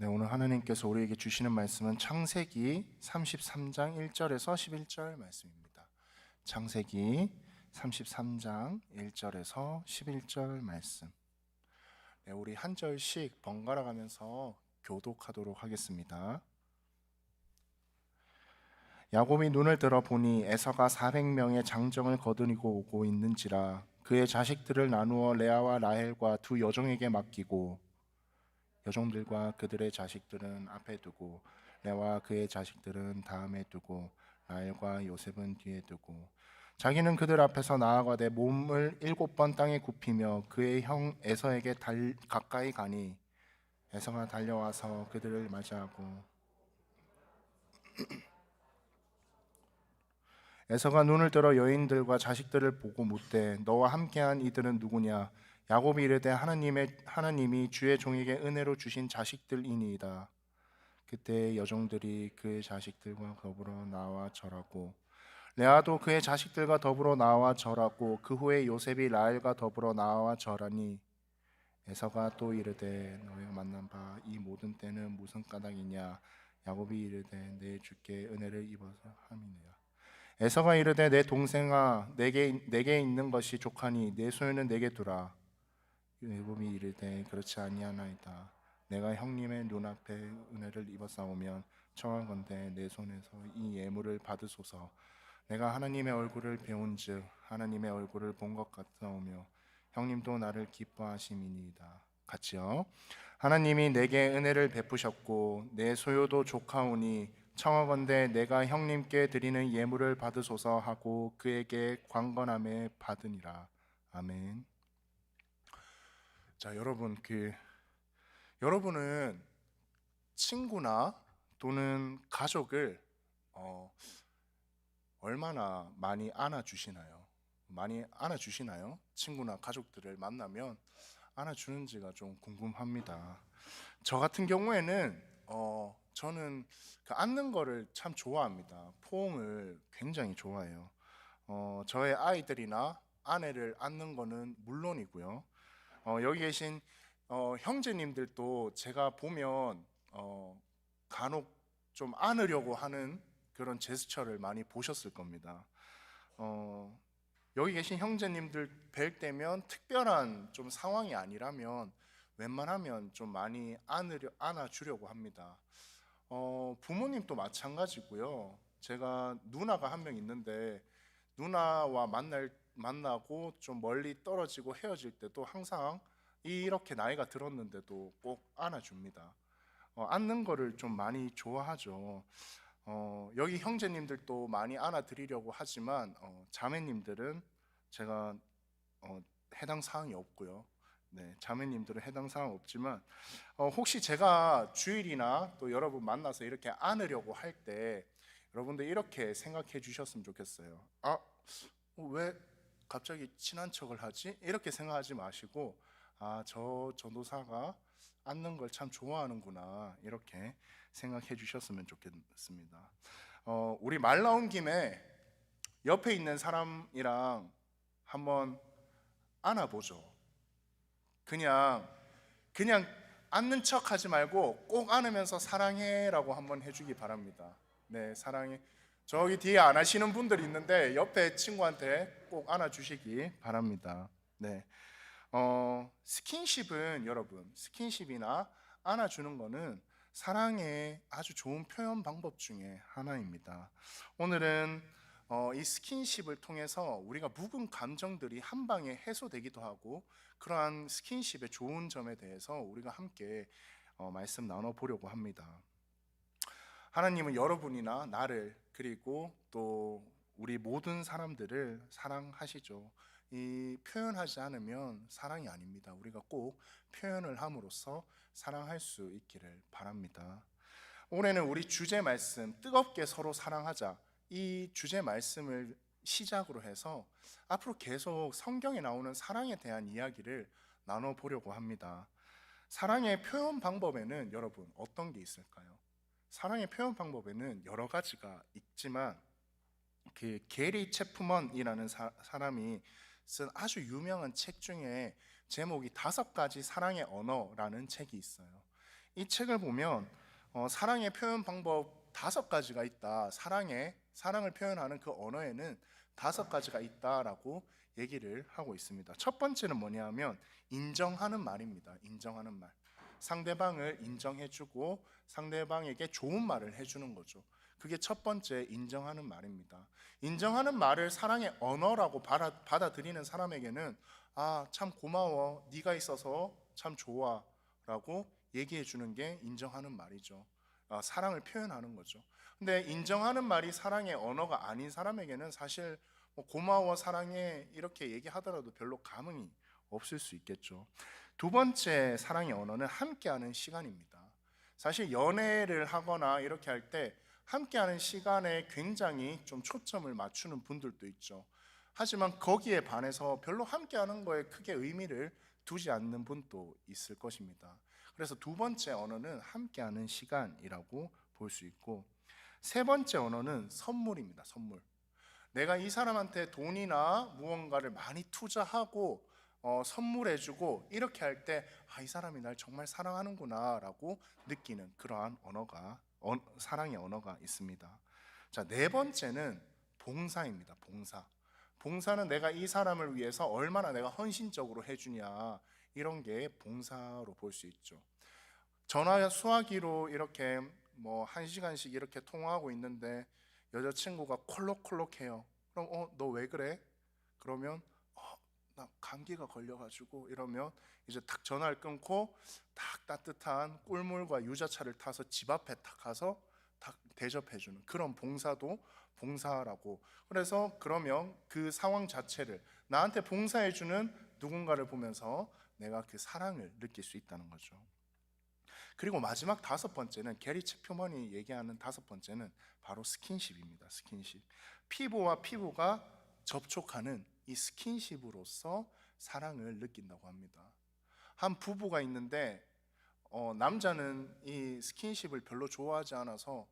네, 오늘 하나님께서 우리에게 주시는 말씀은 창세기 33장 1절에서 11절 말씀입니다. 창세기 33장 1절에서 11절 말씀. 네, 우리 한 절씩 번갈아 가면서 교독하도록 하겠습니다. 야곱이 눈을 들어 보니 에서가 400명의 장정을 거느리고 오고 있는지라 그의 자식들을 나누어 레아와 라헬과 두 여종에게 맡기고 여종들과 그들의 자식들은 앞에 두고 레와 그의 자식들은 다음에 두고 라헬과 요셉은 뒤에 두고 자기는 그들 앞에서 나아가되 몸을 7번 땅에 굽히며 그의 형 에서에게 가까이 가니 에서가 달려와서 그들을 맞이하고 에서가 눈을 들어 여인들과 자식들을 보고 묻되 너와 함께한 이들은 누구냐? 야곱이 이르되 하나님이 주의 종에게 은혜로 주신 자식들이니이다. 그때 여종들이 그의 자식들과 더불어 나와 절하고 레아도 그의 자식들과 더불어 나와 절하고 그 후에 요셉이 라헬과 더불어 나와 절하니 에서가 또 이르되 너희가 만난 바 이 모든 때는 무슨 까닭이냐? 야곱이 이르되 내 주께 은혜를 입어서 함이니라. 에서가 이르되 내 동생아 내게 있는 것이 족하니 내 소유는 내게 두라. 야곱이 이르되 그렇지 아니하나이다. 내가 형님의 눈앞에 은혜를 입었사오면 청하건대 내 손에서 이 예물을 받으소서. 내가 하나님의 얼굴을 배운즉 하나님의 얼굴을 본 것 같사오며 형님도 나를 기뻐하심이니이다. 같이요. 하나님이 내게 은혜를 베푸셨고 내 소유도 족하오니 청하건대 내가 형님께 드리는 예물을 받으소서 하고 그에게 광건함에 받으니라. 아멘. 자, 여러분은 친구나 또는 가족을 얼마나 많이 안아주시나요? 많이 안아주시나요? 친구나 가족들을 만나면 안아주는지가 좀 궁금합니다. 저 같은 경우에는 저는 그 안는 거를 참 좋아합니다. 포옹을 굉장히 좋아해요. 저의 아이들이나 아내를 안는 거는 물론이고요. 여기 계신 형제님들도 제가 보면 간혹 좀 안으려고 하는 그런 제스처를 많이 보셨을 겁니다. 여기 계신 형제님들 뵐 때면 특별한 좀 상황이 아니라면 웬만하면 좀 많이 안아주려고 합니다. 부모님도 마찬가지고요. 제가 누나가 한 명 있는데 누나와 만나고 좀 멀리 떨어지고 헤어질 때도 항상 이렇게 나이가 들었는데도 꼭 안아줍니다. 안는 거를 좀 많이 좋아하죠. 여기 형제님들도 많이 안아드리려고 하지만 자매님들은 제가 해당 사항이 없고요. 네, 자매님들은 해당 사항 없지만 혹시 제가 주일이나 또 여러분 만나서 이렇게 안으려고 할 때 여러분들 이렇게 생각해 주셨으면 좋겠어요. 왜 갑자기 친한 척을 하지? 이렇게 생각하지 마시고 저 전도사가 안는 걸 참 좋아하는구나 이렇게 생각해 주셨으면 좋겠습니다. 우리 말 나온 김에 옆에 있는 사람이랑 한번 안아보죠. 그냥 안는 척 하지 말고 꼭 안으면서 사랑해라고 한번 해주기 바랍니다. 네, 사랑해. 저기 뒤에 안 하시는 분들이 있는데 옆에 친구한테 꼭 안아주시기 바랍니다. 네, 스킨십은 여러분, 스킨십이나 안아주는 거는 사랑의 아주 좋은 표현 방법 중에 하나입니다. 오늘은 이 스킨십을 통해서 우리가 묵은 감정들이 한 방에 해소되기도 하고 그러한 스킨십의 좋은 점에 대해서 우리가 함께 말씀 나눠보려고 합니다. 하나님은 여러분이나 나를 그리고 또 우리 모든 사람들을 사랑하시죠. 이 표현하지 않으면 사랑이 아닙니다. 우리가 꼭 표현을 함으로써 사랑할 수 있기를 바랍니다. 올해는 우리 주제 말씀 뜨겁게 서로 사랑하자 이 주제 말씀을 시작으로 해서 앞으로 계속 성경에 나오는 사랑에 대한 이야기를 나눠보려고 합니다. 사랑의 표현 방법에는 여러분 어떤 게 있을까요? 사랑의 표현 방법에는 여러 가지가 있지만 그 게리 체프먼이라는 사람이 쓴 아주 유명한 책 중에 제목이 5가지 사랑의 언어라는 책이 있어요. 이 책을 보면 사랑의 표현 방법 5가지가 있다. 사랑을 표현하는 그 언어에는 5가지가 있다라고 얘기를 하고 있습니다. 첫 번째는 뭐냐면 인정하는 말입니다. 인정하는 말. 상대방을 인정해주고 상대방에게 좋은 말을 해주는 거죠. 그게 첫 번째 인정하는 말입니다. 인정하는 말을 사랑의 언어라고 받아들이는 사람에게는 아, 참 고마워. 네가 있어서 참 좋아. 라고 얘기해 주는 게 인정하는 말이죠. 사랑을 표현하는 거죠. 근데 인정하는 말이 사랑의 언어가 아닌 사람에게는 사실 뭐 고마워, 사랑해 이렇게 얘기하더라도 별로 감흥이 없을 수 있겠죠. 두 번째 사랑의 언어는 함께하는 시간입니다. 사실 연애를 하거나 이렇게 할 때 함께하는 시간에 굉장히 좀 초점을 맞추는 분들도 있죠. 하지만 거기에 반해서 별로 함께하는 거에 크게 의미를 두지 않는 분도 있을 것입니다. 그래서 두 번째 언어는 함께하는 시간이라고 볼 수 있고, 세 번째 언어는 선물입니다. 선물. 내가 이 사람한테 돈이나 무언가를 많이 투자하고 선물해주고 이렇게 할 때 이 사람이 날 정말 사랑하는구나라고 느끼는 그러한 사랑의 언어가 있습니다. 자, 네 번째는 봉사입니다. 봉사. 봉사는 내가 이 사람을 위해서 얼마나 내가 헌신적으로 해주냐, 이런 게 봉사로 볼 수 있죠. 전화 수화기로 이렇게 뭐 1시간씩 이렇게 통화하고 있는데 여자친구가 콜록콜록해요. 그럼 너 왜 그래? 그러면 나 감기가 걸려가지고 이러면 이제 딱 전화를 끊고 딱 따뜻한 꿀물과 유자차를 타서 집 앞에 딱 가서 딱 대접해주는 그런 봉사도 봉사라고. 그래서 그러면 그 상황 자체를 나한테 봉사해주는 누군가를 보면서 내가 그 사랑을 느낄 수 있다는 거죠. 그리고 마지막 5번째는 게리 체표먼이 얘기하는 5번째는 바로 스킨십입니다. 스킨십. 피부와 피부가 접촉하는 이 스킨십으로서 사랑을 느낀다고 합니다. 한 부부가 있는데 남자는 이 스킨십을 별로 좋아하지 않아서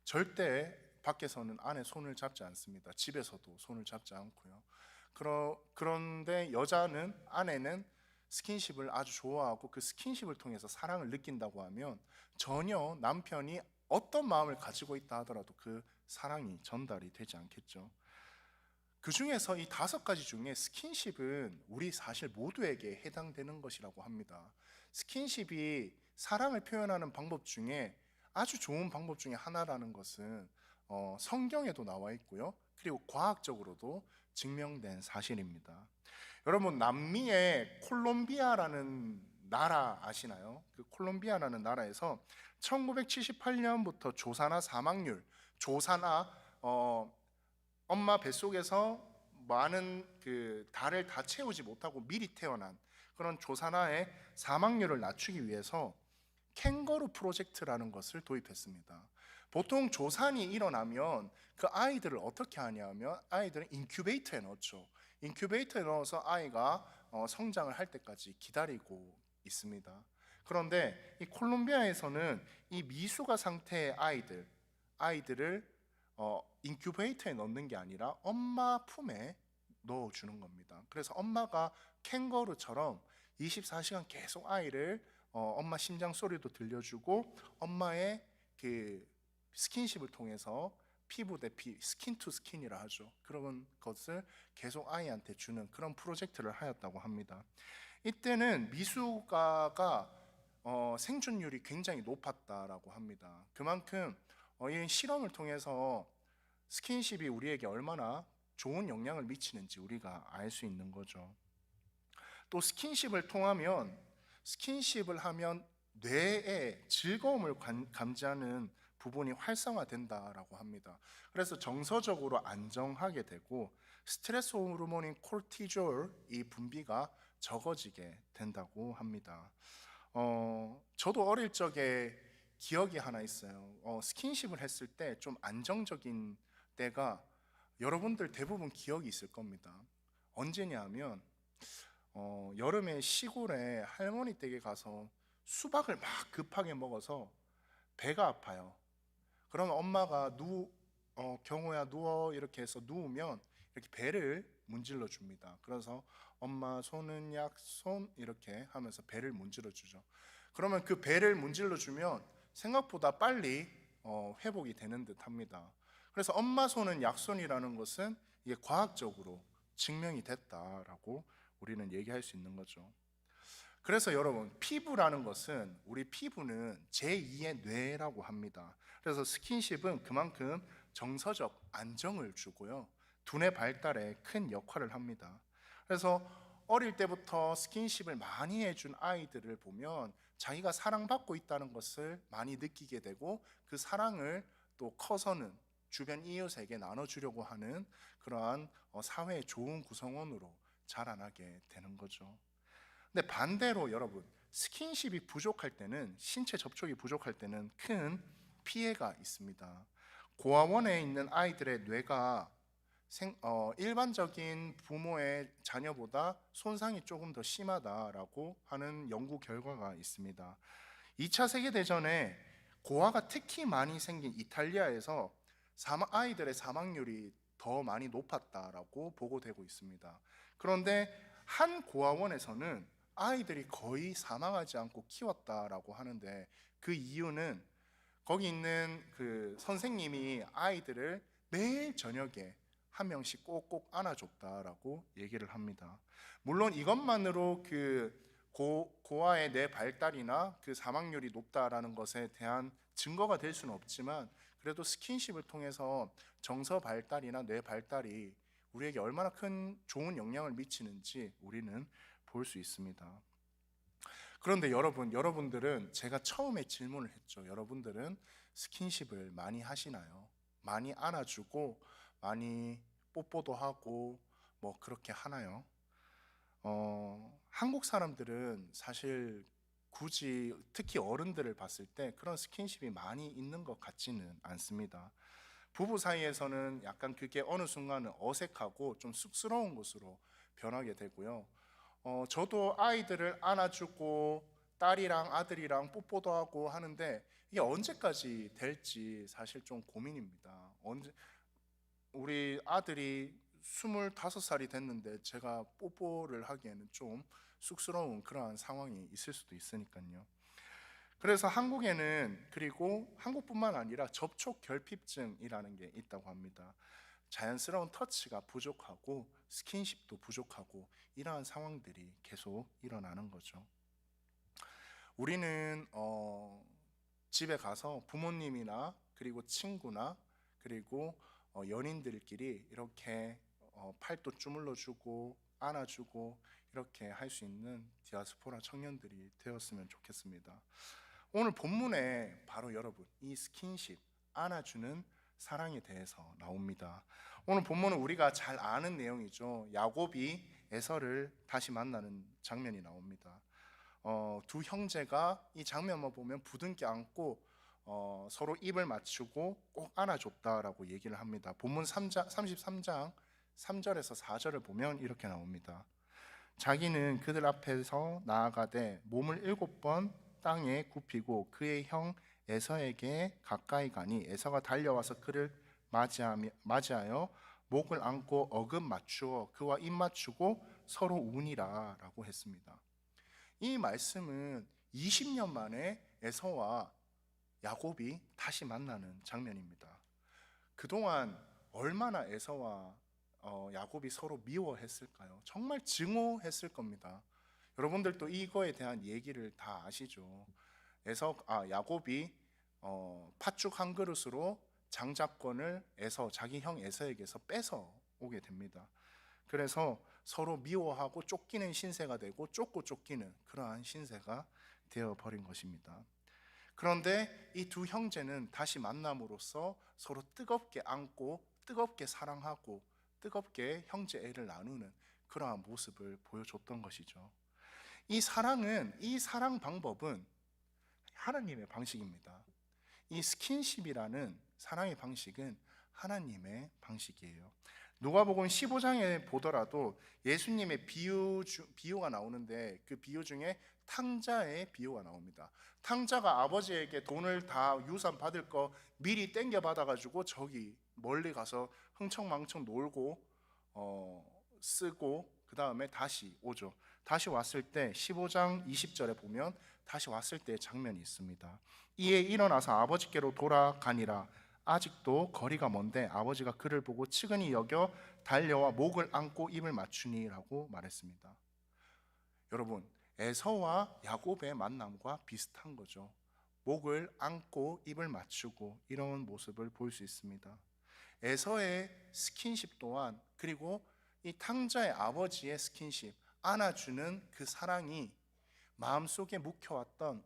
절대 밖에서는 아내 손을 잡지 않습니다. 집에서도 손을 잡지 않고요. 그런데 아내는 스킨십을 아주 좋아하고 그 스킨십을 통해서 사랑을 느낀다고 하면 전혀 남편이 어떤 마음을 가지고 있다 하더라도 그 사랑이 전달이 되지 않겠죠. 그 중에서 이 5가지 중에 스킨십은 우리 사실 모두에게 해당되는 것이라고 합니다. 스킨십이 사랑을 표현하는 방법 중에 아주 좋은 방법 중에 하나라는 것은 성경에도 나와 있고요. 그리고 과학적으로도 증명된 사실입니다. 여러분, 남미의 콜롬비아라는 나라 아시나요? 그 콜롬비아라는 나라에서 1978년부터 조사나 엄마 뱃속에서 많은 그 달을 다 채우지 못하고 미리 태어난 그런 조사나의 사망률을 낮추기 위해서 캥거루 프로젝트라는 것을 도입했습니다. 보통 조산이 일어나면 그 아이들을 어떻게 하냐면 아이들은 인큐베이터에 넣죠. 인큐베이터에 넣어서 아이가 성장을 할 때까지 기다리고 있습니다. 그런데 이 콜롬비아에서는 이 미숙아 상태의 아이들을 인큐베이터에 넣는 게 아니라 엄마 품에 넣어주는 겁니다. 그래서 엄마가 캥거루처럼 24시간 계속 아이를 엄마 심장 소리도 들려주고 엄마의 그 스킨십을 통해서 피부 대 스킨 투 스킨이라 하죠. 그런 것을 계속 아이한테 주는 그런 프로젝트를 하였다고 합니다. 이때는 미숙아가 생존율이 굉장히 높았다라고 합니다. 그만큼 이 실험을 통해서 스킨십이 우리에게 얼마나 좋은 영향을 미치는지 우리가 알 수 있는 거죠. 또 스킨십을 하면 뇌에 즐거움을 감지하는 부분이 활성화된다라고 합니다. 그래서 정서적으로 안정하게 되고 스트레스 호르몬인 콜티졸 이 분비가 적어지게 된다고 합니다. 저도 어릴 적에 기억이 하나 있어요. 스킨십을 했을 때 좀 안정적인 때가 여러분들 대부분 기억이 있을 겁니다. 언제냐 하면 여름에 시골에 할머니 댁에 가서 수박을 막 급하게 먹어서 배가 아파요. 그러면 엄마가 경호야 누워 이렇게 해서 누우면 이렇게 배를 문질러 줍니다. 그래서 엄마 손은 약손 이렇게 하면서 배를 문질러 주죠. 그러면 그 배를 문질러 주면 생각보다 빨리 회복이 되는 듯 합니다. 그래서 엄마 손은 약손이라는 것은 이게 과학적으로 증명이 됐다라고 우리는 얘기할 수 있는 거죠. 그래서 여러분, 피부라는 것은, 우리 피부는 제2의 뇌라고 합니다. 그래서 스킨십은 그만큼 정서적 안정을 주고요, 두뇌 발달에 큰 역할을 합니다. 그래서 어릴 때부터 스킨십을 많이 해준 아이들을 보면 자기가 사랑받고 있다는 것을 많이 느끼게 되고, 그 사랑을 또 커서는 주변 이웃에게 나눠주려고 하는 그러한 사회의 좋은 구성원으로 자라나게 되는 거죠. 근데 반대로 여러분, 스킨십이 부족할 때는, 신체 접촉이 부족할 때는 큰 피해가 있습니다. 고아원에 있는 아이들의 뇌가 일반적인 부모의 자녀보다 손상이 조금 더 심하다라고 하는 연구 결과가 있습니다. 2차 세계대전에 고아가 특히 많이 생긴 이탈리아에서 아이들의 사망률이 더 많이 높았다라고 보고되고 있습니다. 그런데 한 고아원에서는 아이들이 거의 사망하지 않고 키웠다라고 하는데, 그 이유는 거기 있는 그 선생님이 아이들을 매일 저녁에 한 명씩 꼭꼭 안아줬다라고 얘기를 합니다. 물론 이것만으로 그 고아의 뇌 발달이나 그 사망률이 높다라는 것에 대한 증거가 될 수는 없지만, 그래도 스킨십을 통해서 정서 발달이나 뇌 발달이 우리에게 얼마나 큰 좋은 영향을 미치는지 우리는 볼 수 있습니다. 그런데 여러분들은, 제가 처음에 질문을 했죠. 여러분들은 스킨십을 많이 하시나요? 많이 안아주고 많이 뽀뽀도 하고 뭐 그렇게 하나요? 한국 사람들은 사실 굳이, 특히 어른들을 봤을 때 그런 스킨십이 많이 있는 것 같지는 않습니다. 부부 사이에서는 약간 그게 어느 순간은 어색하고 좀 쑥스러운 것으로 변하게 되고요. 저도 아이들을 안아주고 딸이랑 아들이랑 뽀뽀도 하고 하는데, 이게 언제까지 될지 사실 좀 고민입니다. 우리 아들이 25살이 됐는데 제가 뽀뽀를 하기에는 좀 쑥스러운 그러한 상황이 있을 수도 있으니까요. 그래서 한국에는, 그리고 한국뿐만 아니라 접촉 결핍증이라는 게 있다고 합니다. 자연스러운 터치가 부족하고 스킨십도 부족하고 이러한 상황들이 계속 일어나는 거죠. 우리는 집에 가서 부모님이나 그리고 친구나 그리고 연인들끼리 이렇게 팔도 주물러주고 안아주고 이렇게 할 수 있는 디아스포라 청년들이 되었으면 좋겠습니다. 오늘 본문에 바로 여러분, 이 스킨십, 안아주는 사랑에 대해서 나옵니다. 오늘 본문은 우리가 잘 아는 내용이죠. 야곱이 에서를 다시 만나는 장면이 나옵니다. 두 형제가 이 장면만 보면 부둥켜 안고 서로 입을 맞추고 꼭 안아줬다라고 얘기를 합니다. 본문 33장 3절에서 4절을 보면 이렇게 나옵니다. 자기는 그들 앞에서 나아가되 몸을 7번 땅에 굽히고 그의 형 에서에게 가까이 가니 에서가 달려와서 그를 맞이하여 목을 안고 어금 맞추어 그와 입 맞추고 서로 우니라 라고 했습니다. 이 말씀은 20년 만에 에서와 야곱이 다시 만나는 장면입니다. 그동안 얼마나 에서와 야곱이 서로 미워했을까요? 정말 증오했을 겁니다. 여러분들도 이거에 대한 얘기를 다 아시죠? 야곱이 팥죽 한 그릇으로 장자권을 자기 형 에서에게서 뺏어 오게 됩니다. 그래서 서로 미워하고 쫓기는 신세가 되고 쫓고 쫓기는 그러한 신세가 되어버린 것입니다. 그런데 이 두 형제는 다시 만남으로써 서로 뜨겁게 안고 뜨겁게 사랑하고 뜨겁게 형제 애를 나누는 그러한 모습을 보여줬던 것이죠. 이 사랑 방법은 하나님의 방식입니다. 이 스킨십이라는 사랑의 방식은 하나님의 방식이에요. 누가복음 15장에 보더라도 예수님의 비유가 나오는데, 그 비유 중에 탕자의 비유가 나옵니다. 탕자가 아버지에게 돈을 다 유산 받을 거 미리 땡겨 받아가지고 저기 멀리 가서 흥청망청 놀고 쓰고 그 다음에 다시 오죠. 다시 왔을 때 15장 20절에 보면 다시 왔을 때의 장면이 있습니다. 이에 일어나서 아버지께로 돌아가니라. 아직도 거리가 먼데 아버지가 그를 보고 측은히 여겨 달려와 목을 안고 입을 맞추니라고 말했습니다. 여러분, 에서와 야곱의 만남과 비슷한 거죠. 목을 안고 입을 맞추고 이런 모습을 볼 수 있습니다. 에서의 스킨십 또한, 그리고 이 탕자의 아버지의 스킨십, 안아주는 그 사랑이 마음속에 묵혀왔던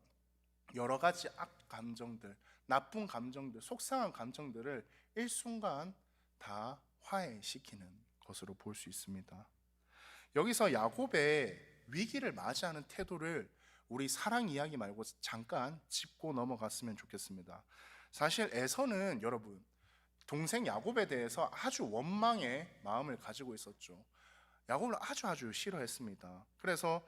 여러 가지 악 감정들, 나쁜 감정들, 속상한 감정들을 일순간 다 화해시키는 것으로 볼 수 있습니다. 여기서 야곱의 위기를 맞이하는 태도를 우리 사랑 이야기 말고 잠깐 짚고 넘어갔으면 좋겠습니다. 사실 에서는 여러분, 동생 야곱에 대해서 아주 원망의 마음을 가지고 있었죠. 야곱을 아주 싫어했습니다. 그래서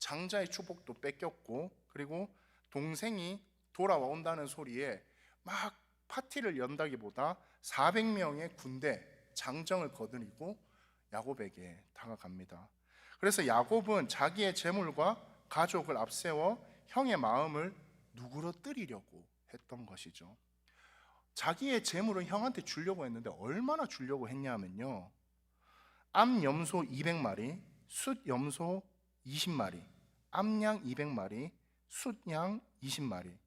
장자의 축복도 뺏겼고, 그리고 동생이 돌아온다는 소리에 막 파티를 연다기보다 400명의 군대 장정을 거느리고 야곱에게 다가갑니다. 그래서 야곱은 자기의 재물과 가족을 앞세워 형의 마음을 누그러뜨리려고 했던 것이죠. 자기의 재물을 형한테 주려고 했는데 얼마나 주려고 했냐면요, 암염소 200마리, 숫염소 20마리, 암양 200마리, 숫양 20마리,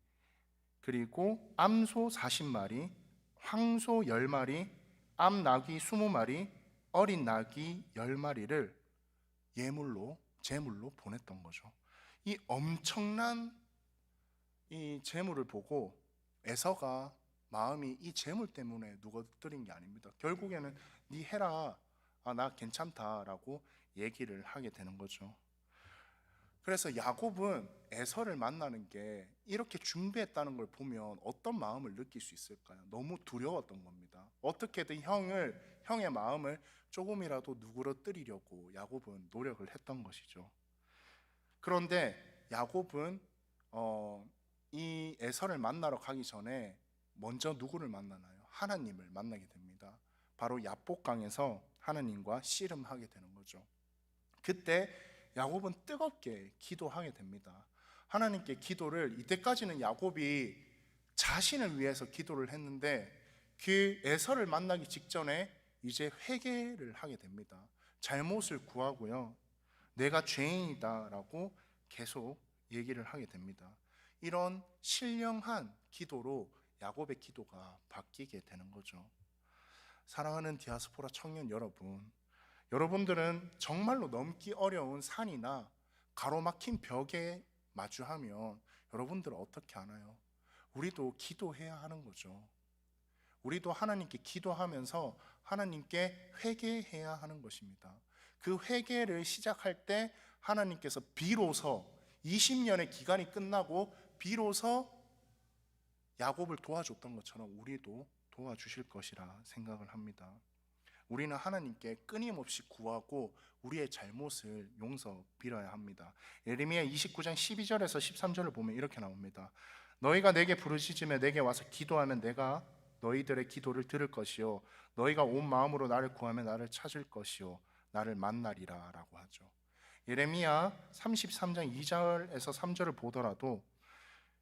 그리고 암소 40마리, 황소 10마리, 암나귀 20마리, 어린 나귀 10마리를 제물로 보냈던 거죠. 이 엄청난 이 재물을 보고 에서가 마음이 이 재물 때문에 누그러뜨린 게 아닙니다. 결국에는 네 해라, 나 괜찮다라고 얘기를 하게 되는 거죠. 그래서 야곱은 에서를 만나는 게 이렇게 준비했다는 걸 보면 어떤 마음을 느낄 수 있을까요? 너무 두려웠던 겁니다. 어떻게든 형의 마음을 조금이라도 누그러뜨리려고 야곱은 노력을 했던 것이죠. 그런데 야곱은 이 에서를 만나러 가기 전에 먼저 누구를 만나나요? 하나님을 만나게 됩니다. 바로 야복강에서 하나님과 씨름하게 되는 거죠. 그때 야곱은 뜨겁게 기도하게 됩니다. 하나님께 기도를, 이때까지는 야곱이 자신을 위해서 기도를 했는데 그 에서를 만나기 직전에 이제 회개를 하게 됩니다. 잘못을 구하고요, 내가 죄인이다라고 계속 얘기를 하게 됩니다. 이런 신령한 기도로 야곱의 기도가 바뀌게 되는 거죠. 사랑하는 디아스포라 청년 여러분, 여러분들은 정말로 넘기 어려운 산이나 가로막힌 벽에 마주하면 여러분들은 어떻게 하나요? 우리도 기도해야 하는 거죠. 우리도 하나님께 기도하면서 하나님께 회개해야 하는 것입니다. 그 회개를 시작할 때 하나님께서 비로소 20년의 기간이 끝나고 비로소 야곱을 도와줬던 것처럼 우리도 도와주실 것이라 생각을 합니다. 우리는 하나님께 끊임없이 구하고 우리의 잘못을 용서 빌어야 합니다. 예레미야 29장 12절에서 13절을 보면 이렇게 나옵니다. 너희가 내게 부르짖으며 내게 와서 기도하면 내가 너희들의 기도를 들을 것이요, 너희가 온 마음으로 나를 구하면 나를 찾을 것이요, 나를 만나리라 라고 하죠. 예레미야 33장 2절에서 3절을 보더라도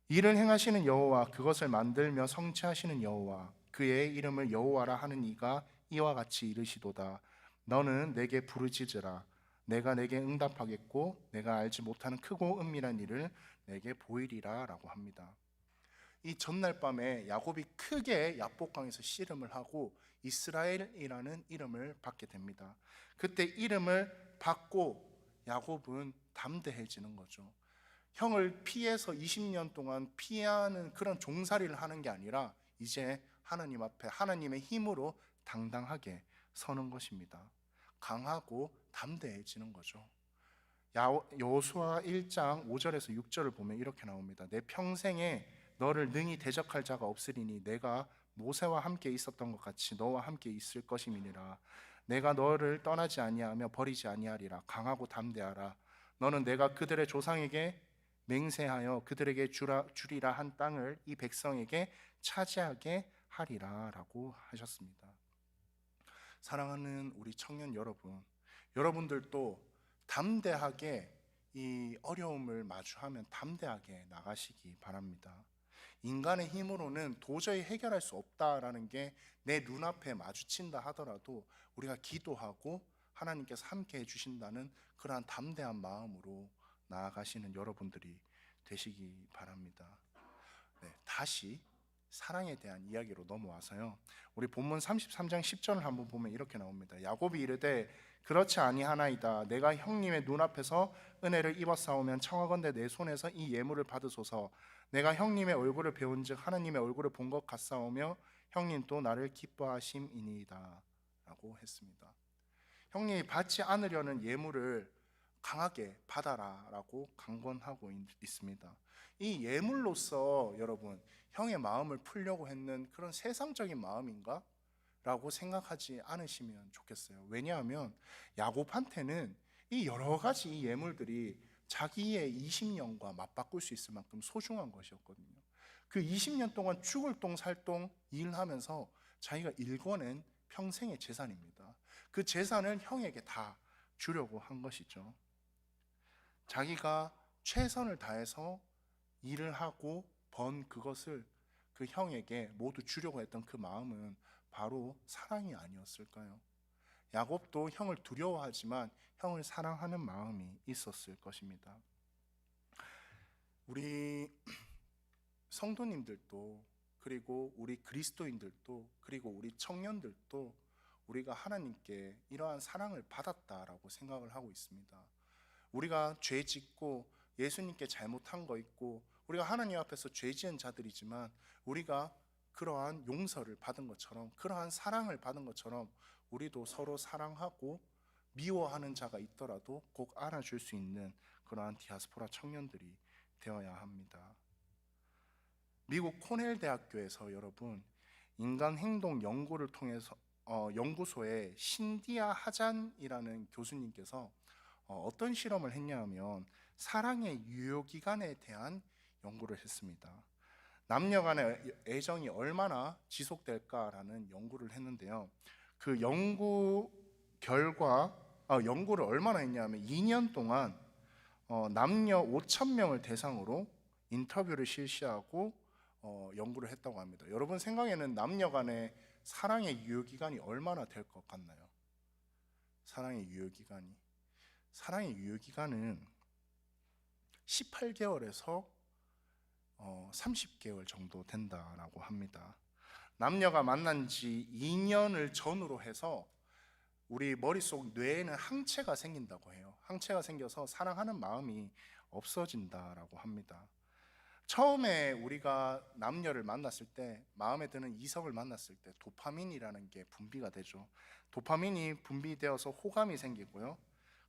이를 행하시는 여호와, 그것을 만들며 성취하시는 여호와, 그의 이름을 여호와라 하는 이가 이와 같이 이르시도다. 너는 내게 부르짖으라. 내가 내게 응답하겠고 내가 알지 못하는 크고 은밀한 일을 내게 보이리라 라고 합니다. 이 전날 밤에 야곱이 크게 야복강에서 씨름을 하고 이스라엘이라는 이름을 받게 됩니다. 그때 이름을 받고 야곱은 담대해지는 거죠. 형을 피해서 20년 동안 피하는 그런 종살이를 하는 게 아니라 이제 하나님 앞에 하나님의 힘으로 당당하게 서는 것입니다. 강하고 담대해지는 거죠. 여호수아 1장 5절에서 6절을 보면 이렇게 나옵니다. 내 평생에 너를 능히 대적할 자가 없으리니 내가 모세와 함께 있었던 것 같이 너와 함께 있을 것임이니라. 내가 너를 떠나지 아니하며 버리지 아니하리라. 강하고 담대하라. 너는 내가 그들의 조상에게 맹세하여 그들에게 주리라 한 땅을 이 백성에게 차지하게 하리라 라고 하셨습니다. 사랑하는 우리 청년 여러분, 여러분들도 담대하게 이 어려움을 마주하면 담대하게 나가시기 바랍니다. 인간의 힘으로는 도저히 해결할 수 없다라는 게 내 눈앞에 마주친다 하더라도 우리가 기도하고 하나님께서 함께 해주신다는 그러한 담대한 마음으로 나아가시는 여러분들이 되시기 바랍니다. 네, 다시 사랑에 대한 이야기로 넘어와서요, 우리 본문 33장 10절을 한번 보면 이렇게 나옵니다. 야곱이 이르되 그렇지 아니하나이다. 내가 형님의 눈앞에서 은혜를 입었사오면 청하건대 내 손에서 이 예물을 받으소서. 내가 형님의 얼굴을 배운즉 하나님의 얼굴을 본 것 같사오며 형님도 나를 기뻐하심이니이다 라고 했습니다. 형님이 받지 않으려는 예물을 강하게 받아라 라고 강권하고 있습니다. 이 예물로서 여러분, 형의 마음을 풀려고 했는 그런 세상적인 마음인가? 라고 생각하지 않으시면 좋겠어요. 왜냐하면 야곱한테는 이 여러 가지 이 예물들이 자기의 20년과 맞바꿀 수 있을 만큼 소중한 것이었거든요. 그 20년 동안 죽을 똥 살 똥 일하면서 자기가 일궈낸 평생의 재산입니다. 그 재산을 형에게 다 주려고 한 것이죠. 자기가 최선을 다해서 일을 하고 번 그것을 그 형에게 모두 주려고 했던 그 마음은 바로 사랑이 아니었을까요? 야곱도 형을 두려워하지만 형을 사랑하는 마음이 있었을 것입니다. 우리 성도님들도, 그리고 우리 그리스도인들도, 그리고 우리 청년들도 우리가 하나님께 이러한 사랑을 받았다라고 생각을 하고 있습니다. 우리가 죄 짓고 예수님께 잘못한 거 있고 우리가 하나님 앞에서 죄 지은 자들이지만 우리가 그러한 용서를 받은 것처럼, 그러한 사랑을 받은 것처럼 우리도 서로 사랑하고 미워하는 자가 있더라도 꼭 알아줄 수 있는 그러한 디아스포라 청년들이 되어야 합니다. 미국 코넬 대학교에서 여러분, 인간 행동 연구를 통해서 연구소의 신디아 하잔이라는 교수님께서 어떤 실험을 했냐면 사랑의 유효기간에 대한 연구를 했습니다. 남녀 간의 애정이 얼마나 지속될까라는 연구를 했는데요, 그 연구 결과 연구를 얼마나 했냐면 2년 동안 남녀 5,000명을 대상으로 인터뷰를 실시하고 연구를 했다고 합니다. 여러분 생각에는 남녀 간의 사랑의 유효기간이 얼마나 될 것 같나요? 사랑의 유효기간은 18개월에서 30개월 정도 된다라고 합니다. 남녀가 만난 지 2년을 전후로 해서 우리 머릿속 뇌에는 항체가 생긴다고 해요. 항체가 생겨서 사랑하는 마음이 없어진다라고 합니다. 처음에 우리가 남녀를 만났을 때, 마음에 드는 이성을 만났을 때 도파민이라는 게 분비가 되죠. 도파민이 분비되어서 호감이 생기고요,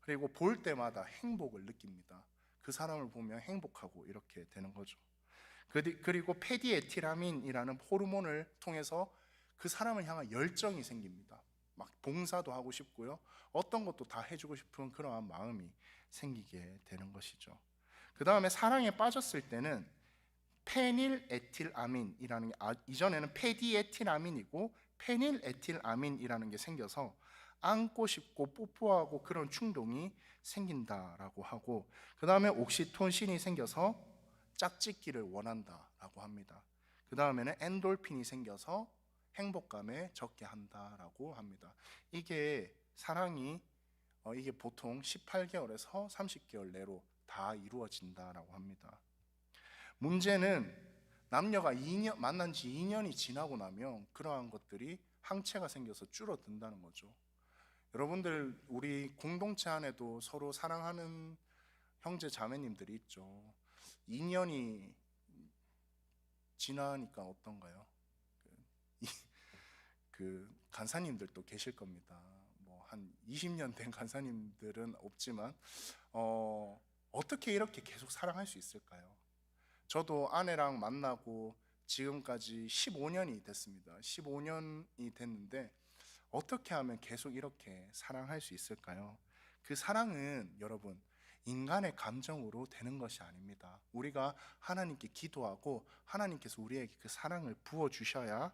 그리고 볼 때마다 행복을 느낍니다. 그 사람을 보면 행복하고 이렇게 되는 거죠. 그리고 페디에틸아민이라는 호르몬을 통해서 그 사람을 향한 열정이 생깁니다. 막 봉사도 하고 싶고요, 어떤 것도 다 해주고 싶은 그러한 마음이 생기게 되는 것이죠. 그 다음에 사랑에 빠졌을 때는 페닐에틸아민이라는 게, 이전에는 페디에틸아민이고 페닐에틸아민이라는 게 생겨서 안고 싶고 뽀뽀하고 그런 충동이 생긴다라고 하고, 그 다음에 옥시토신이 생겨서 짝짓기를 원한다라고 합니다. 그 다음에는 엔돌핀이 생겨서 행복감에 적게 한다라고 합니다. 이게 사랑이 이게 보통 18개월에서 30개월 내로 다 이루어진다라고 합니다. 문제는 남녀가 만난 지 2년이 지나고 나면 그러한 것들이 항체가 생겨서 줄어든다는 거죠. 여러분들, 우리 공동체 안에도 서로 사랑하는 형제 자매님들이 있죠. 2년이 지나니까 어떤가요? 그 간사님들도 계실 겁니다. 뭐 한 20년 된 간사님들은 없지만 어떻게 이렇게 계속 사랑할 수 있을까요? 저도 아내랑 만나고 지금까지 15년이 됐습니다. 15년이 됐는데 어떻게 하면 계속 이렇게 사랑할 수 있을까요? 그 사랑은 여러분, 인간의 감정으로 되는 것이 아닙니다. 우리가 하나님께 기도하고 하나님께서 우리에게 그 사랑을 부어주셔야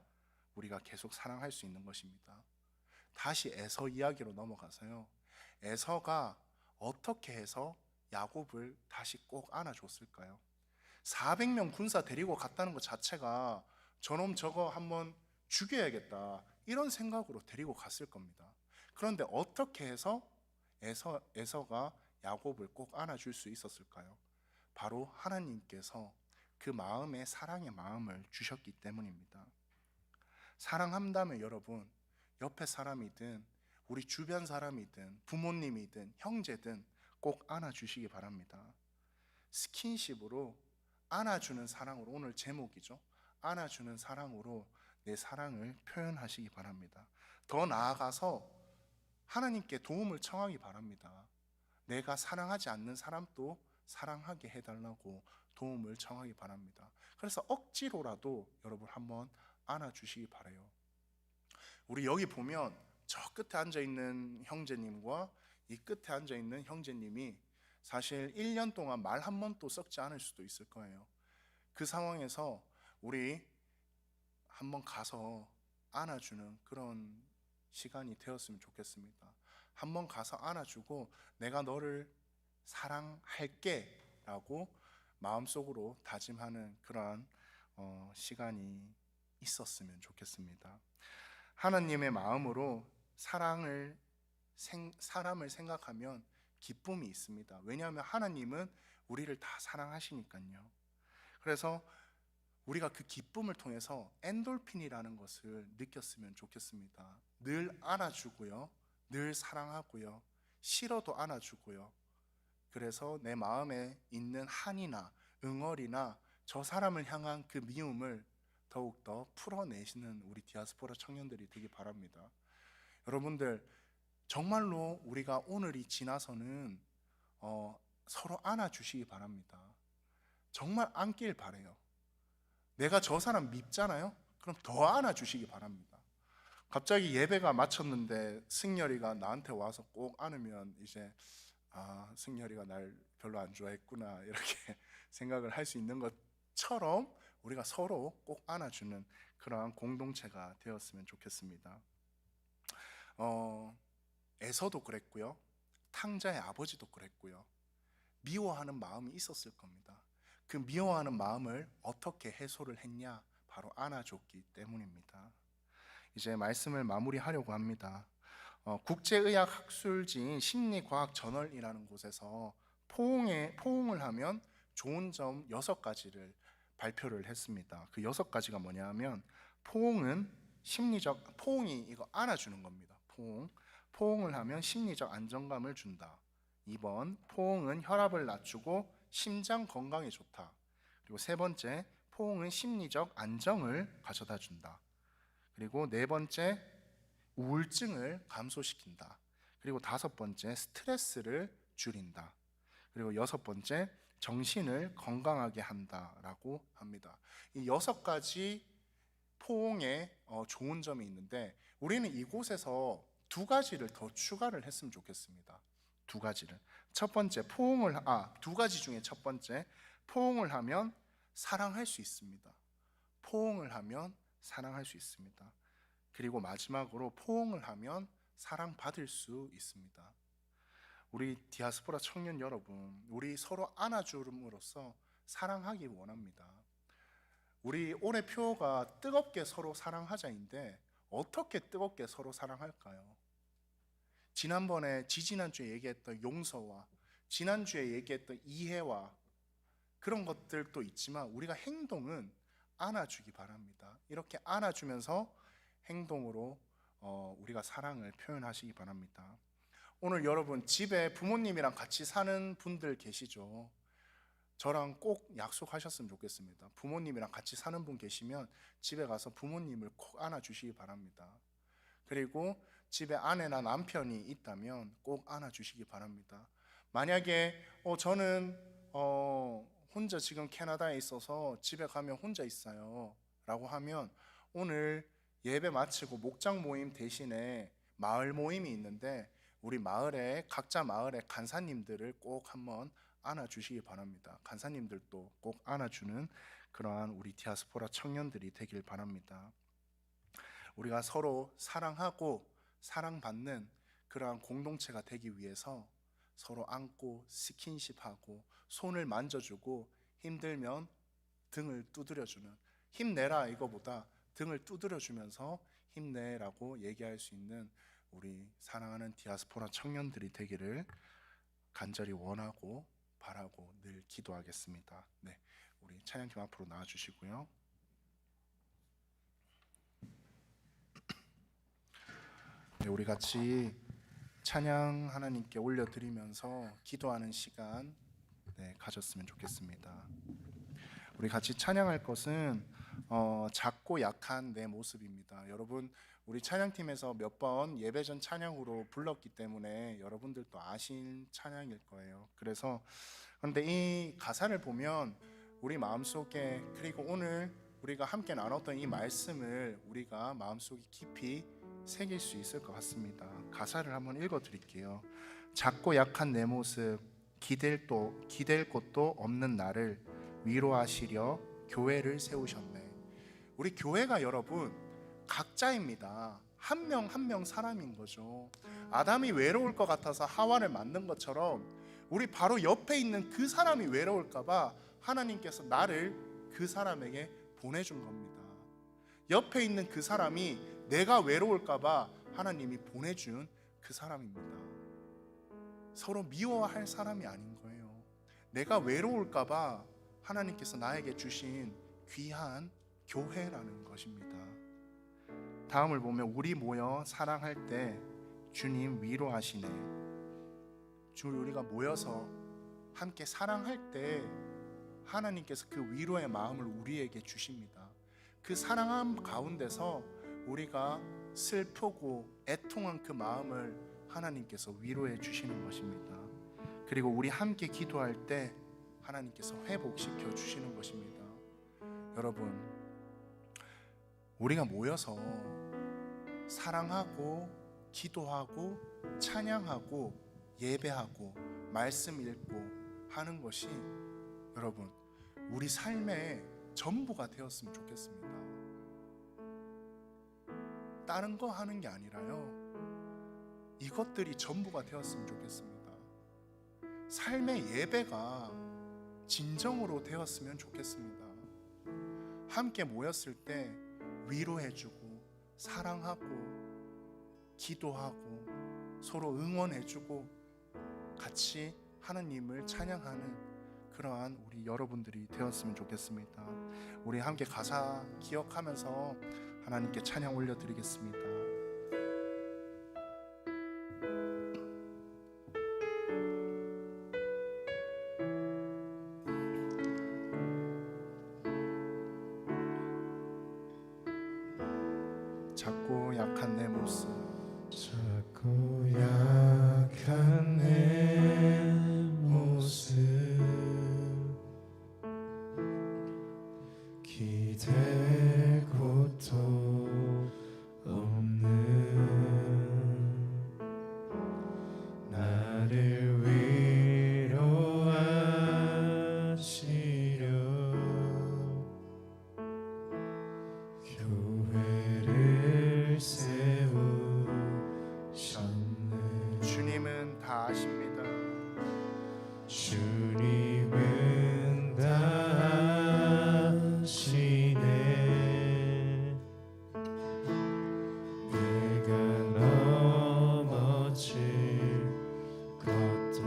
우리가 계속 사랑할 수 있는 것입니다. 다시 에서 이야기로 넘어가서요. 에서가 어떻게 해서 야곱을 다시 꼭 안아줬을까요? 400명 군사 데리고 갔다는 것 자체가 저놈 저거 한번 죽여야겠다 이런 생각으로 데리고 갔을 겁니다. 그런데 어떻게 해서 에서가 야곱을 꼭 안아줄 수 있었을까요? 바로 하나님께서 그 마음에 사랑의 마음을 주셨기 때문입니다. 사랑한다면 여러분, 옆에 사람이든 우리 주변 사람이든 부모님이든 형제든 꼭 안아주시기 바랍니다. 스킨십으로 안아주는 사랑으로, 오늘 제목이죠. 안아주는 사랑으로 내 사랑을 표현하시기 바랍니다. 더 나아가서 하나님께 도움을 청하기 바랍니다. 내가 사랑하지 않는 사람도 사랑하게 해달라고 도움을 청하기 바랍니다. 그래서 억지로라도 여러분 한번 안아주시기 바라요. 우리 여기 보면 저 끝에 앉아있는 형제님과 이 끝에 앉아있는 형제님이 사실 1년 동안 말 한 번도 섞지 않을 수도 있을 거예요. 그 상황에서 우리 한번 가서 안아주는 그런 시간이 되었으면 좋겠습니다. 한번 가서 안아주고 내가 너를 사랑할게 라고 마음속으로 다짐하는 그러한 시간이 있었으면 좋겠습니다. 하나님의 마음으로 사람을 생각하면 기쁨이 있습니다. 왜냐하면 하나님은 우리를 다 사랑하시니까요. 그래서 우리가 그 기쁨을 통해서 엔돌핀이라는 것을 느꼈으면 좋겠습니다. 늘 안아주고요, 늘 사랑하고요, 싫어도 안아주고요. 그래서 내 마음에 있는 한이나 응어리나 저 사람을 향한 그 미움을 더욱더 풀어내시는 우리 디아스포라 청년들이 되기 바랍니다. 여러분들, 정말로 우리가 오늘이 지나서는 서로 안아주시기 바랍니다. 정말 안길 바래요. 내가 저 사람 밉잖아요? 그럼 더 안아주시기 바랍니다. 갑자기 예배가 마쳤는데 승열이가 나한테 와서 꼭 안으면 이제 승열이가 날 별로 안 좋아했구나 이렇게 생각을 할 수 있는 것처럼 우리가 서로 꼭 안아주는 그러한 공동체가 되었으면 좋겠습니다. 에서도 그랬고요, 탕자의 아버지도 그랬고요. 미워하는 마음이 있었을 겁니다. 그 미워하는 마음을 어떻게 해소를 했냐? 바로 안아줬기 때문입니다. 이제 말씀을 마무리하려고 합니다. 국제의학 학술지인 심리과학저널이라는 곳에서 포옹을 하면 좋은 점 6가지를 발표를 했습니다. 그 6가지가 뭐냐 하면, 포옹이 이거 안아주는 겁니다. 포옹을 하면 심리적 안정감을 준다. 2번, 포옹은 혈압을 낮추고 심장 건강에 좋다. 그리고 3번째, 포옹은 심리적 안정을 가져다 준다. 그리고 4번째, 우울증을 감소시킨다. 그리고 5번째, 스트레스를 줄인다. 그리고 6번째, 정신을 건강하게 한다라고 합니다. 이 6가지 포옹에 좋은 점이 있는데, 우리는 이곳에서 2가지를 더 추가를 했으면 좋겠습니다. 2가지를. 첫 번째, 2가지 중에 첫 번째, 포옹을 하면 사랑할 수 있습니다. 포옹을 하면 사랑할 수 있습니다. 그리고 마지막으로, 포옹을 하면 사랑받을 수 있습니다. 우리 디아스포라 청년 여러분, 우리 서로 안아줌으로써 사랑하기 원합니다. 우리 올해 표가 뜨겁게 서로 사랑하자인데 어떻게 뜨겁게 서로 사랑할까요? 지난주에 얘기했던 용서와 지난주에 얘기했던 이해와 그런 것들도 있지만, 우리가 행동은 안아주기 바랍니다. 이렇게 안아주면서 행동으로 우리가 사랑을 표현하시기 바랍니다. 오늘 여러분, 집에 부모님이랑 같이 사는 분들 계시죠? 저랑 꼭 약속하셨으면 좋겠습니다. 부모님이랑 같이 사는 분 계시면 집에 가서 부모님을 꼭 안아주시기 바랍니다. 그리고 집에 아내나 남편이 있다면 꼭 안아주시기 바랍니다. 만약에 저는 혼자 지금 캐나다에 있어서 집에 가면 혼자 있어요 라고 하면, 오늘 예배 마치고 목장 모임 대신에 마을 모임이 있는데 우리 각자 마을의 간사님들을 꼭 한번 안아주시기 바랍니다. 간사님들도 꼭 안아주는 그러한 우리 디아스포라 청년들이 되길 바랍니다. 우리가 서로 사랑하고 사랑받는 그러한 공동체가 되기 위해서 서로 안고 스킨십하고 손을 만져주고 힘들면 등을 두드려주는, 힘내라 이거보다 등을 두드려주면서 힘내라고 얘기할 수 있는 우리 사랑하는 디아스포라 청년들이 되기를 간절히 원하고 바라고 늘 기도하겠습니다. 네, 우리 찬양팀 앞으로 나와주시고요. 네, 우리 같이 찬양 하나님께 올려드리면서 기도하는 시간 가졌으면 좋겠습니다. 우리 같이 찬양할 것은 작고 약한 내 모습입니다. 여러분, 우리 찬양팀에서 몇 번 예배 전 찬양으로 불렀기 때문에 여러분들도 아신 찬양일 거예요. 그런데 이 가사를 보면 우리 마음속에, 그리고 오늘 우리가 함께 나눴던 이 말씀을 우리가 마음속에 깊이 새길 수 있을 것 같습니다. 가사를 한번 읽어드릴게요. 작고 약한 내 모습, 기댈 곳도 없는 나를 위로하시려 교회를 세우셨네. 우리 교회가 여러분 각자입니다. 한 명 한 명 사람인 거죠. 아담이 외로울 것 같아서 하와를 만든 것처럼 우리 바로 옆에 있는 그 사람이 외로울까 봐 하나님께서 나를 그 사람에게 보내준 겁니다. 옆에 있는 그 사람이 내가 외로울까 봐 하나님이 보내준 그 사람입니다. 서로 미워할 사람이 아닌 거예요. 내가 외로울까 봐 하나님께서 나에게 주신 귀한 교회라는 것입니다. 다음을 보면 우리 모여 사랑할 때 주님 위로하시네. 우리가 모여서 함께 사랑할 때 하나님께서 그 위로의 마음을 우리에게 주십니다. 그 사랑함 가운데서 우리가 슬프고 애통한 그 마음을 하나님께서 위로해 주시는 것입니다. 그리고 우리 함께 기도할 때 하나님께서 회복시켜 주시는 것입니다. 여러분, 우리가 모여서 사랑하고 기도하고 찬양하고 예배하고 말씀 읽고 하는 것이 여러분 우리 삶의 전부가 되었으면 좋겠습니다. 다른 거 하는 게 아니라요, 이것들이 전부가 되었으면 좋겠습니다. 삶의 예배가 진정으로 되었으면 좋겠습니다. 함께 모였을 때 위로해주고 사랑하고 기도하고 서로 응원해주고 같이 하나님을 찬양하는 그러한 우리 여러분들이 되었으면 좋겠습니다. 우리 함께 가사 기억하면서 하나님께 찬양 올려드리겠습니다. 작고 약한 내 모습, 작고 약한 내 모습, 기댈 곳도 없는 나를 위로하시려 교회를 세우셨네. 주님은 다 아십니다. 주님은 다 아시네. 내가 넘어질 것도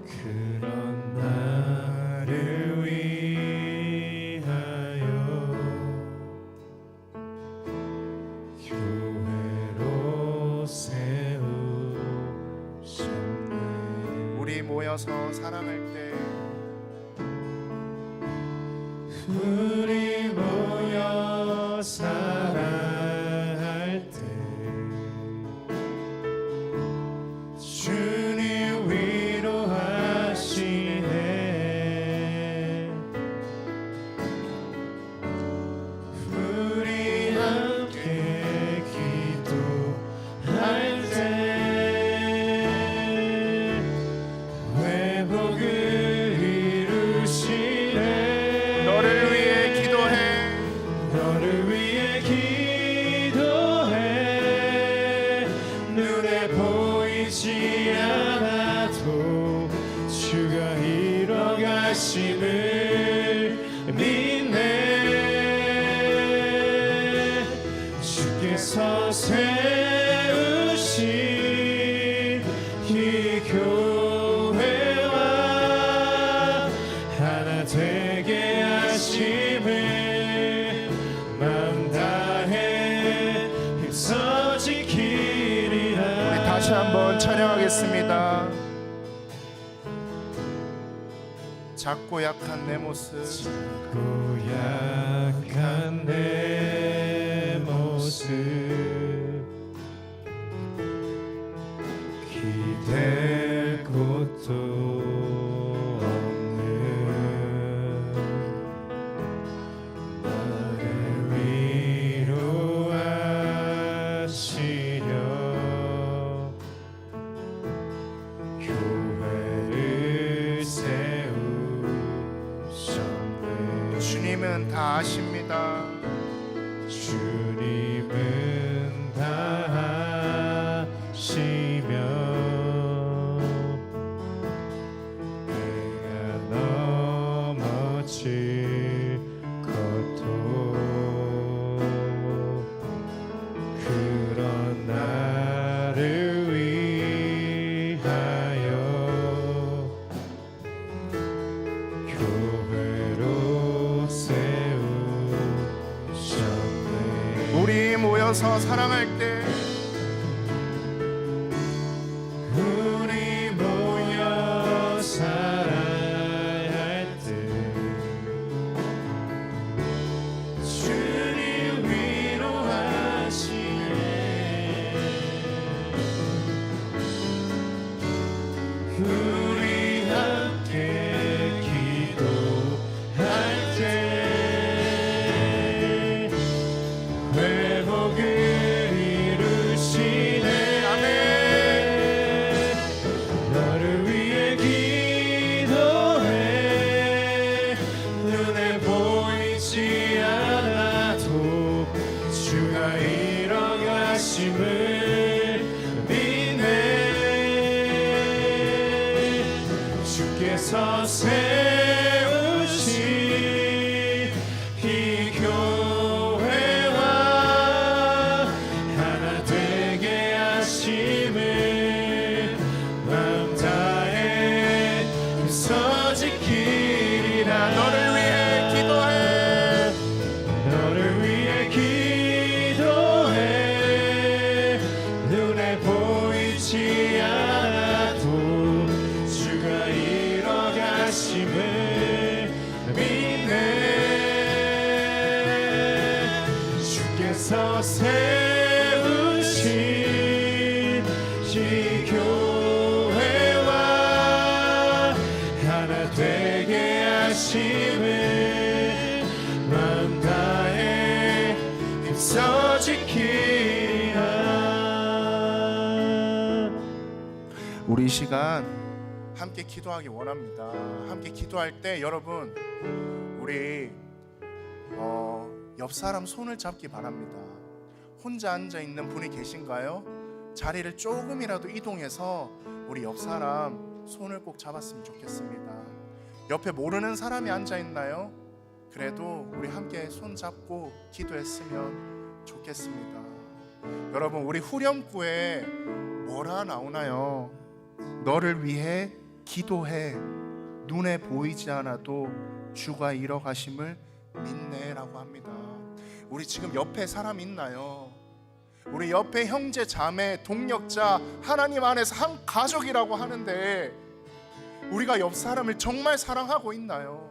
그런 나를 위하여 교회로 세우셨네. 우리 모여서 사랑할 때 우리 모여 사랑할 때 주님 위로하시네. 우리 함께 기도할 때 회복을 이루시네. 너를 위해 기도해. 너를 위해 기도해. 이뤄가심을 믿네. 주께서 세우신 이 교회와 하나 되게 하심을 마음 다해 힘써 지키리라. 우리 다시 한번 찬양하겠습니다. 작고 약한 내 모습, 고약한 내 모습 기댈 곳도 없는 나를 위로하시려 교회를 세우셨네. 주님은 다 아십니다. 주님은 다 아시며 내가 넘어질 것도 그런 나를 위하여 교회로 세우셨네. 우리 모여서 사랑할 때, 우리 모여 살아야 할 때 주님 위로하시네. 우리 함께 기도할 때 회복을 이루시네. 아멘. 너를 위해 기도해. 눈에 보이지 않아도 주가 일어가심을 믿네. 주께서 세우신 이 교회와 하나 되게 하심을 마음 다해 힘써 지키리라. 너를 위해 기도해. 너를 위해 기도해. 눈에 보이지 않아도 주가 일어가심을 믿네. 주께서 세우신 이 교회와 하나 되게 하심을 마음 다해 힘써 지키리라. 우리 이 시간 함께 기도하기 원합니다. 함께 기도할 때 여러분, 우리 옆 사람 손을 잡기 바랍니다. 혼자 앉아 있는 분이 계신가요? 자리를 조금이라도 이동해서 우리 옆 사람 손을 꼭 잡았으면 좋겠습니다. 옆에 모르는 사람이 앉아 있나요? 그래도 우리 함께 손 잡고 기도했으면 좋겠습니다. 여러분, 우리 후렴구에 뭐라 나오나요? 너를 위해 기도해. 눈에 보이지 않아도 주가 이뤄가심을 믿네 라고 합니다. 우리 지금 옆에 사람 있나요? 우리 옆에 형제, 자매, 동력자, 하나님 안에서 한 가족이라고 하는데 우리가 옆 사람을 정말 사랑하고 있나요?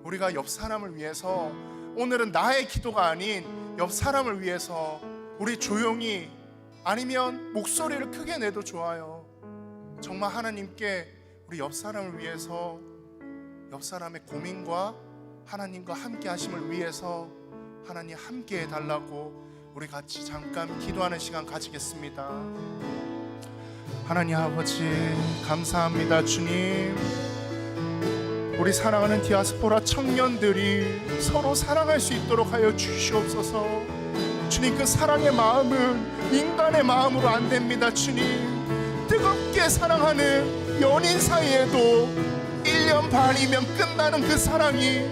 우리가 옆 사람을 위해서, 오늘은 나의 기도가 아닌 옆 사람을 위해서 우리 조용히, 아니면 목소리를 크게 내도 좋아요, 정말 하나님께 우리 옆 사람을 위해서, 옆 사람의 고민과 하나님과 함께 하심을 위해서 하나님 함께 해달라고 우리 같이 잠깐 기도하는 시간 가지겠습니다. 하나님 아버지 감사합니다. 주님, 우리 사랑하는 디아스포라 청년들이 서로 사랑할 수 있도록 하여 주시옵소서. 주님, 그 사랑의 마음은 인간의 마음으로 안 됩니다. 주님, 뜨겁게 사랑하는 연인 사이에도 반이면 끝나는 그 사랑이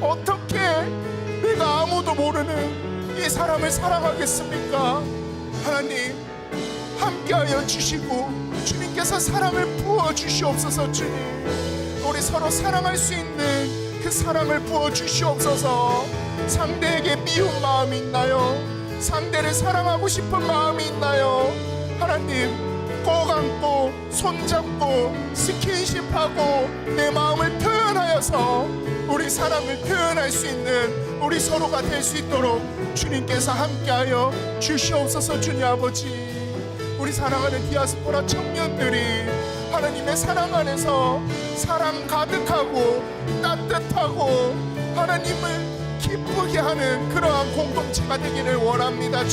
어떻게 내가 아무도 모르는 이 사람을 사랑하겠습니까? 하나님 함께하여 주시고 주님께서 사랑을 부어주시옵소서. 주님, 우리 서로 사랑할 수 있는 그 사랑을 부어주시옵소서. 상대에게 미운 마음이 있나요? 상대를 사랑하고 싶은 마음이 있나요? 하나님, 꼭 안고 손잡고 스킨십하고 내 마음을 표현하여서 우리 사랑을 표현할 수 있는 우리 서로가 될 수 있도록 주님께서 함께하여 주시옵소서. 주님 아버지, 우리 사랑하는 디아스포라 청년들이 하나님의 사랑 안에서 사랑 가득하고 따뜻하고 하나님을 기쁘게 하는 그러한 공동체가 되기를 원합니다.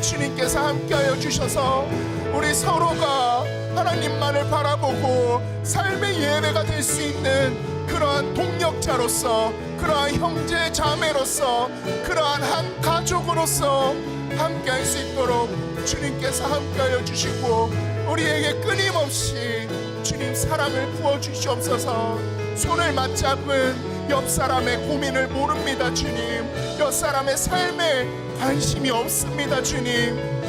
주님께서 함께하여 주셔서 우리 서로가 하나님만을 바라보고 삶의 예배가 될 수 있는 그러한 동력자로서, 그러한 형제 자매로서, 그러한 한 가족으로서 함께할 수 있도록 주님께서 함께하여 주시고 우리에게 끊임없이 주님 사랑을 부어주시옵소서. 손을 맞잡은 옆 사람의 고민을 모릅니다. 주님, 옆 사람의 삶에 관심이 없습니다. 주님,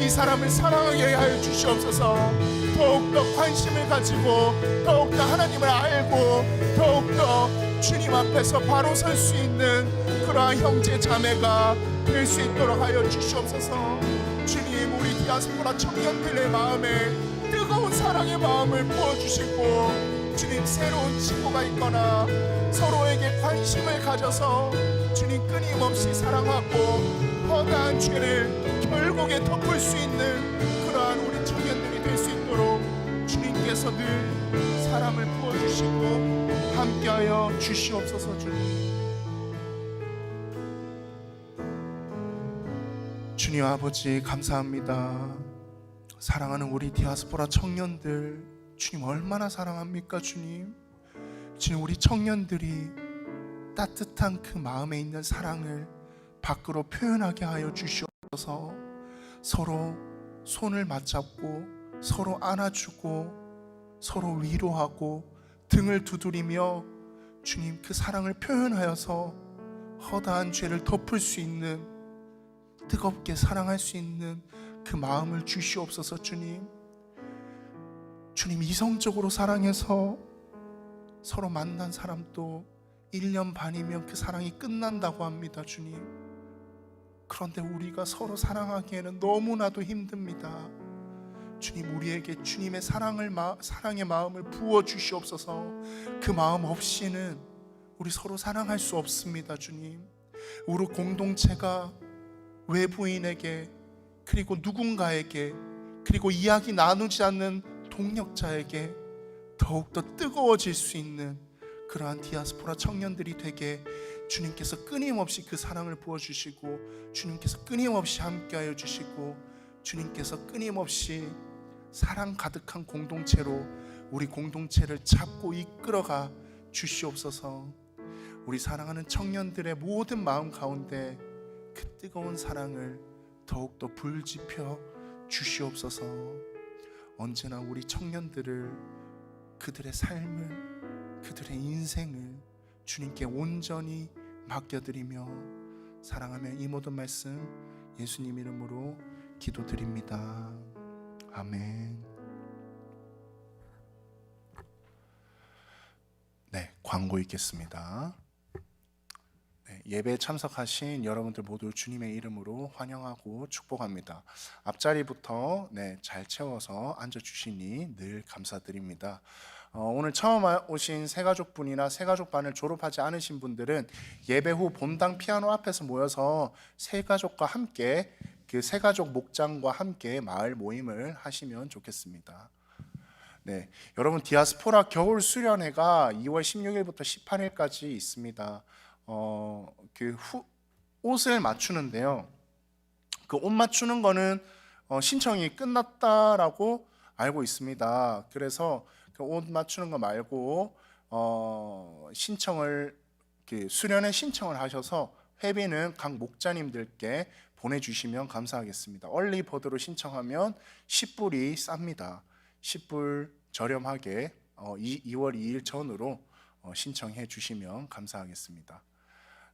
이 사람을 사랑하게 하여 주시옵소서. 더욱더 관심을 가지고 더욱더 하나님을 알고 더욱더 주님 앞에서 바로 설 수 있는 그러한 형제 자매가 될 수 있도록 하여 주시옵소서. 주님, 우리 디아스포라 청년들의 마음에 뜨거운 사랑의 마음을 부어주시고 주님, 새로운 친구가 있거나 서로에게 관심을 가져서 주님 끊임없이 사랑하고 허다한 죄를 결국에 덮을 수 있는 그러한 우리 청년들이 될 수 있도록 주님께서 늘 사랑을 부어주시고 함께하여 주시옵소서. 주님 아버지 감사합니다. 사랑하는 우리 디아스포라 청년들, 주님 얼마나 사랑합니까? 주님 우리 청년들이 따뜻한 그 마음에 있는 사랑을 밖으로 표현하게 하여 주시옵소서. 서로 손을 맞잡고 서로 안아주고 서로 위로하고 등을 두드리며 주님 그 사랑을 표현하여서 허다한 죄를 덮을 수 있는, 뜨겁게 사랑할 수 있는 그 마음을 주시옵소서. 주님 이성적으로 사랑해서 서로 만난 사람도 1년 반이면 그 사랑이 끝난다고 합니다. 주님, 그런데 우리가 서로 사랑하기에는 너무나도 힘듭니다. 주님, 우리에게 주님의 사랑의 마음을 부어주시옵소서. 그 마음 없이는 우리 서로 사랑할 수 없습니다. 주님, 우리 공동체가 외부인에게 그리고 누군가에게 그리고 이야기 나누지 않는 동력자에게 더욱더 뜨거워질 수 있는 그러한 디아스포라 청년들이 되게 주님께서 끊임없이 그 사랑을 부어주시고 주님께서 끊임없이 함께하여 주시고 주님께서 끊임없이 사랑 가득한 공동체로 우리 공동체를 잡고 이끌어가 주시옵소서. 우리 사랑하는 청년들의 모든 마음 가운데 그 뜨거운 사랑을 더욱더 불지펴 주시옵소서. 언제나 우리 청년들을, 그들의 삶을, 그들의 인생을 주님께 온전히 맡겨드리며 사랑하며 이 모든 말씀 예수님 이름으로 기도드립니다. 아멘. 네, 광고 있겠습니다. 예배에 참석하신 여러분들 모두 주님의 이름으로 환영하고 축복합니다. 앞자리부터 잘 채워서 앉아주시니 늘 감사드립니다. 오늘 처음 오신 새가족분이나 새가족반을 졸업하지 않으신 분들은 예배 후 본당 피아노 앞에서 모여서 새가족과 함께 그 새가족 목장과 함께 마을 모임을 하시면 좋겠습니다. 여러분, 디아스포라 겨울 수련회가 2월 16일부터 18일까지 있습니다. 옷을 맞추는데요. 그 옷 맞추는 거는 신청이 끝났다라고 알고 있습니다. 그래서 그 옷 맞추는 거 말고 수련회 신청을 하셔서 회비는 각 목자님들께 보내주시면 감사하겠습니다. 얼리버드로 신청하면 10불이 쌉니다. 10불 저렴하게 2월 2일 전으로 신청해 주시면 감사하겠습니다.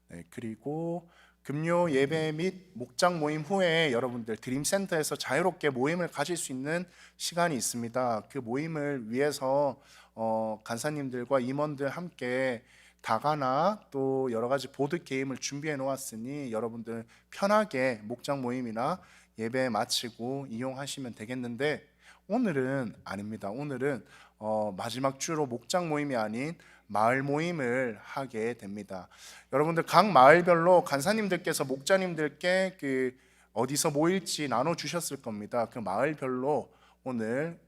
네, 그리고 금요 예배 및 목장 모임 후에 여러분들 드림센터에서 자유롭게 모임을 가질 수 있는 시간이 있습니다. 그 모임을 위해서 간사님들과 임원들 함께 다가나 또 여러 가지 보드 게임을 준비해 놓았으니 여러분들 편하게 목장 모임이나 예배 마치고 이용하시면 되겠는데, 오늘은 아닙니다. 오늘은 마지막 주로 목장 모임이 아닌 마을 모임을 하게 됩니다. 여러분들 각 마을별로 간사님들께서 목자님들께 그 어디서 모일지 나눠 주셨을 겁니다. 그 마을별로 오늘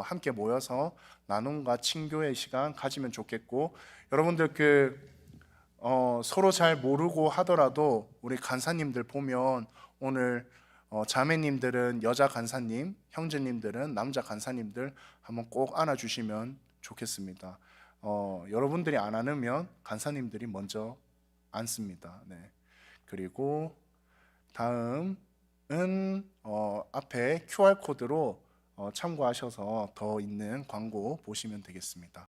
함께 모여서 나눔과 친교의 시간 가지면 좋겠고, 여러분들 서로 잘 모르고 하더라도 우리 간사님들 보면 오늘 자매님들은 여자 간사님, 형제님들은 남자 간사님들 한번 꼭 안아주시면 좋겠습니다. 여러분들이 안 안으면 간사님들이 먼저 안습니다. 네. 그리고 다음은 앞에 QR 코드로 참고하셔서 더 있는 광고 보시면 되겠습니다.